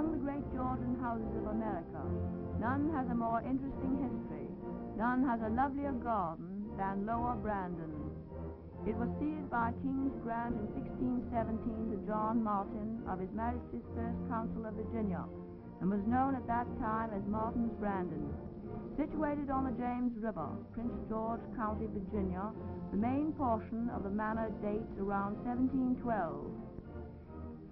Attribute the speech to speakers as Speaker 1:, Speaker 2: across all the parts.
Speaker 1: Among the great Georgian houses of America, none has a more interesting history, none has a lovelier garden than Lower Brandon. It was ceded by King's grant in 1617 to John Martin of His Majesty's First Consul of Virginia, and was known at that time as Martin's Brandon. Situated on the James River, Prince George County, Virginia, the main portion of the manor dates around 1712.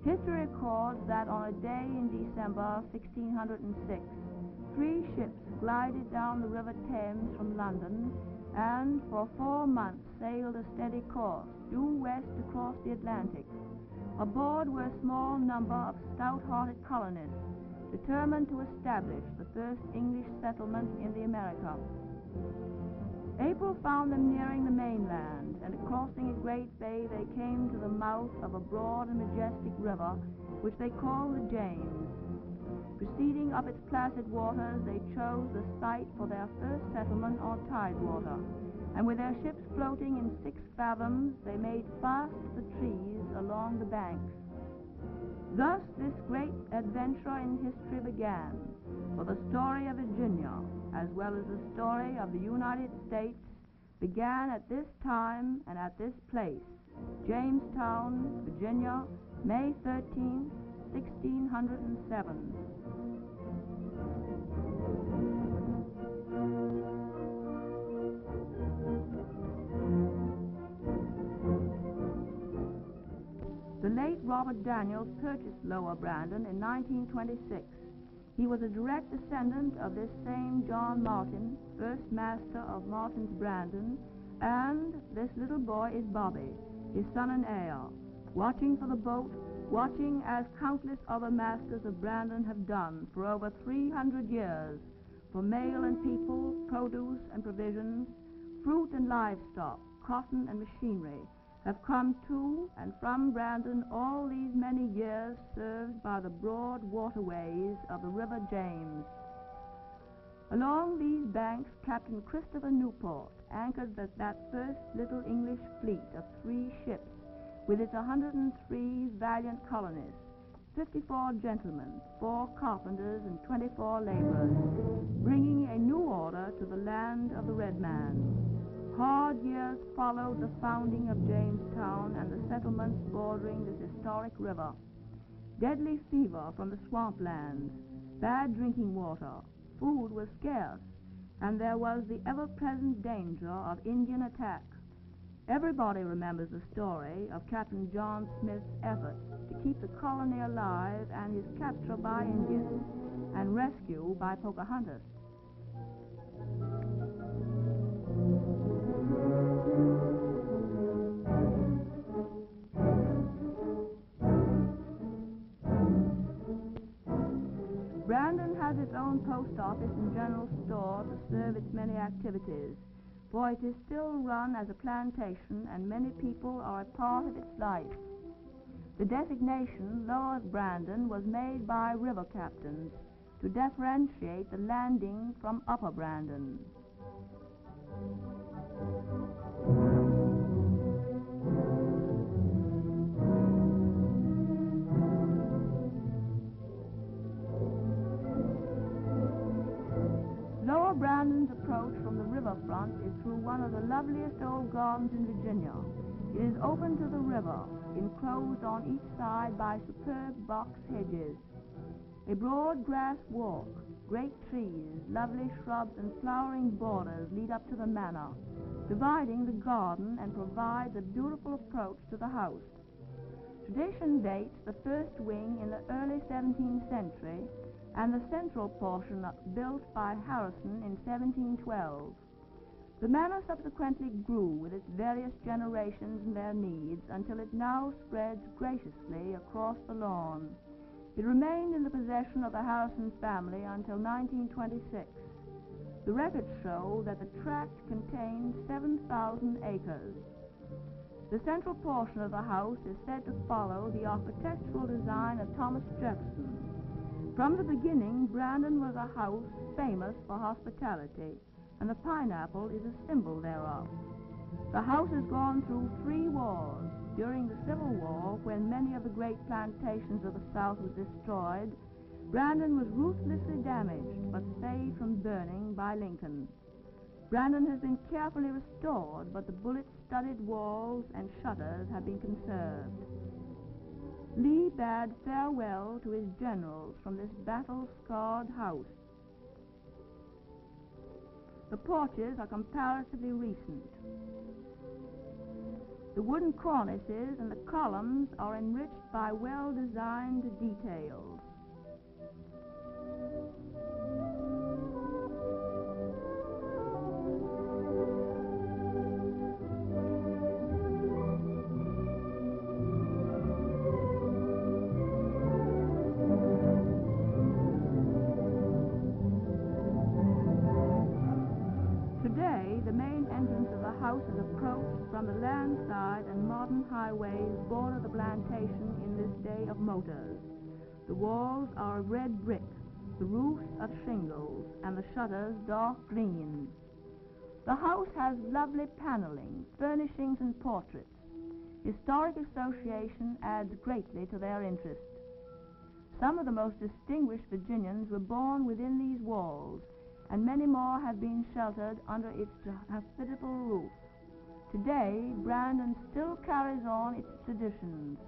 Speaker 1: History records that on a day in December 1606, 3 ships glided down the River Thames from London and for 4 months sailed a steady course due west across the Atlantic. Aboard were a small number of stout-hearted colonists determined to establish the first English settlement in the America. April found them nearing the mainland, and crossing a great bay they came to the mouth of a broad and majestic river which they called the James. Proceeding up its placid waters, they chose the site for their first settlement on tidewater, and with their ships floating in 6 fathoms, they made fast the trees along the banks. Thus this great adventure in history began, for the story of Virginia, as well as the story of the United States, began at this time and at this place, Jamestown, Virginia, May 13, 1607. The late Robert Daniels purchased Lower Brandon in 1926. He was a direct descendant of this same John Martin, first master of Martin's Brandon, and this little boy is Bobby, his son and heir, watching for the boat, watching as countless other masters of Brandon have done for over 300 years, for mail and people, produce and provisions, fruit and livestock, cotton and machinery, have come to and from Brandon all these many years, served by the broad waterways of the River James. Along these banks Captain Christopher Newport anchored that first little English fleet of 3 ships, with its 103 valiant colonists, 54 gentlemen, 4 carpenters, and 24 laborers, bringing a new order to the land of the red man. Hard years followed the founding of Jamestown and the settlements bordering this historic river. Deadly fever from the swamplands, bad drinking water, food was scarce, and there was the ever-present danger of Indian attack. Everybody remembers the story of Captain John Smith's efforts to keep the colony alive and his capture by Indians and rescue by Pocahontas. Brandon has its own post office and general store to serve its many activities, for it is still run as a plantation and many people are a part of its life. The designation Lower Brandon was made by river captains to differentiate the landing from Upper Brandon. Lower Brandon's approach from the riverfront is through one of the loveliest old gardens in Virginia. It is open to the river, enclosed on each side by superb box hedges. A broad grass walk, great trees, lovely shrubs, and flowering borders lead up to the manor, dividing the garden and provides a beautiful approach to the house. Tradition dates the first wing in the early 17th century and the central portion built by Harrison in 1712. The manor subsequently grew with its various generations and their needs until it now spreads graciously across the lawn. It remained in the possession of the Harrison family until 1926. The records show that the tract contained 7,000 acres. The central portion of the house is said to follow the architectural design of Thomas Jefferson. From the beginning, Brandon was a house famous for hospitality, and the pineapple is a symbol thereof. The house has gone through 3 wars. During the Civil War, when many of the great plantations of the South were destroyed, Brandon was ruthlessly damaged but saved from burning by Lincoln. Brandon has been carefully restored, but the bullet-studded walls and shutters have been conserved. Lee bade farewell to his generals from this battle-scarred house. The porches are comparatively recent. The wooden cornices and the columns are enriched by well-designed details. Today, the main entrance of the house is approached from the land side, and modern highways border the plantation in this day of motors. The walls are of red brick, the roofs of shingles, and the shutters dark green. The house has lovely paneling, furnishings, and portraits. Historic association adds greatly to their interest. Some of the most distinguished Virginians were born within these walls, and many more have been sheltered under its hospitable roof. Today, Brandon still carries on its traditions.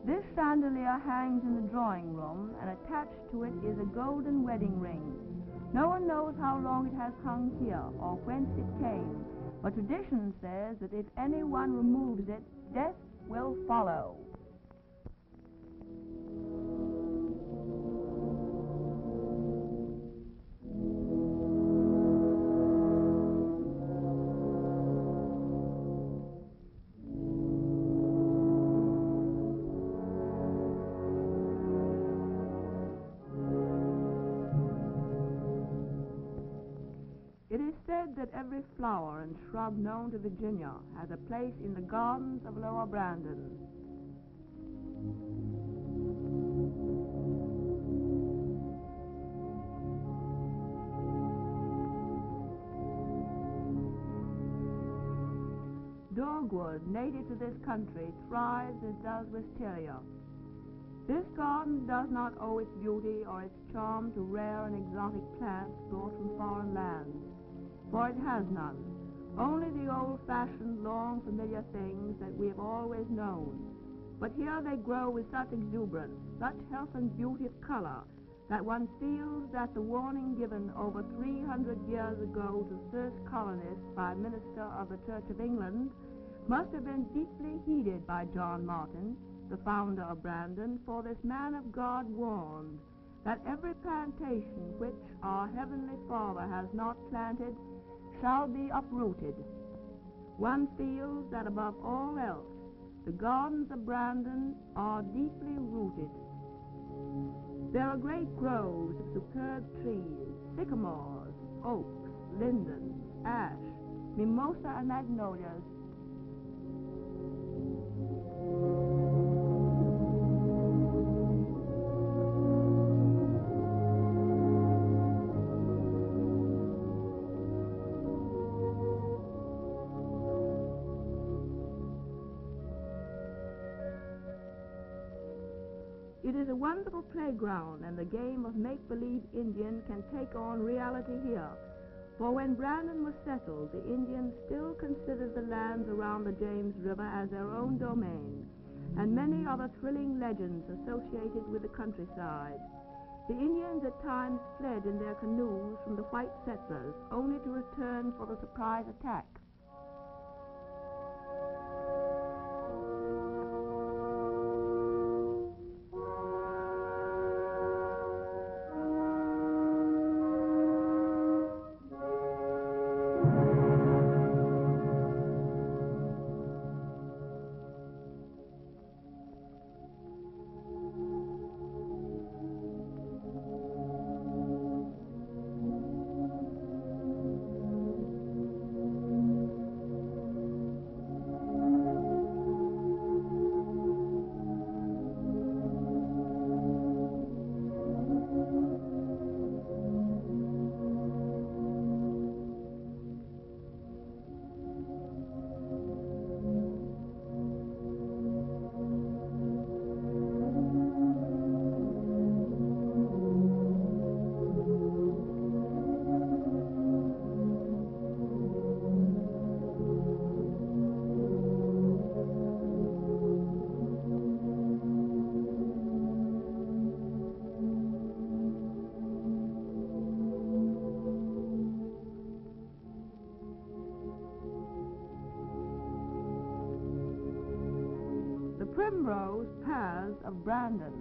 Speaker 1: This chandelier hangs in the drawing room, and attached to it is a golden wedding ring. No one knows how long it has hung here or whence it came, but tradition says that if anyone removes it, death will follow. It is said that every flower and shrub known to Virginia has a place in the gardens of Lower Brandon. Dogwood, native to this country, thrives as does wisteria. This garden does not owe its beauty or its charm to rare and exotic plants brought from foreign lands, for it has none. Only the old-fashioned, long, familiar things that we have always known. But here they grow with such exuberance, such health and beauty of color, that one feels that the warning given over 300 years ago to first colonists by a minister of the Church of England must have been deeply heeded by John Martin, the founder of Brandon, for this man of God warned that every plantation which our Heavenly Father has not planted shall be uprooted. One feels that above all else, the gardens of Brandon are deeply rooted. There are great groves of superb trees, sycamores, oaks, lindens, ash, mimosa, and magnolias. It is a wonderful playground, and the game of make-believe Indian can take on reality here. For when Brandon was settled, the Indians still considered the lands around the James River as their own domain, and many are the thrilling legends associated with the countryside. The Indians at times fled in their canoes from the white settlers, only to return for the surprise attack. primrose paths of Brandon.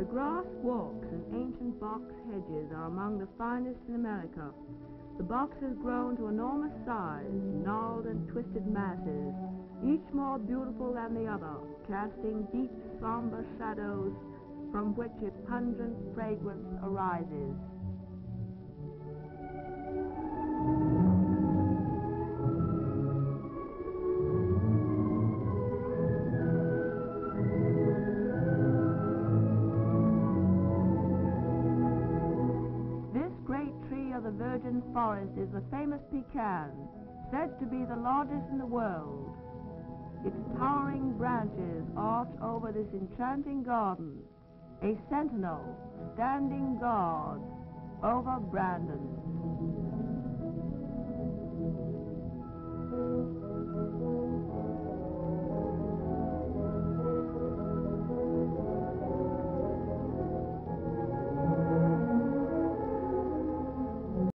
Speaker 1: Grass walks and ancient box hedges are among the finest in America. The box has grown to enormous size, gnarled and twisted masses, each more beautiful than the other, casting deep, somber shadows from which a pungent fragrance arises. The virgin forest is the famous pecan, said to be the largest in the world. Its towering branches arch over this enchanting garden, a sentinel standing guard over Brandon.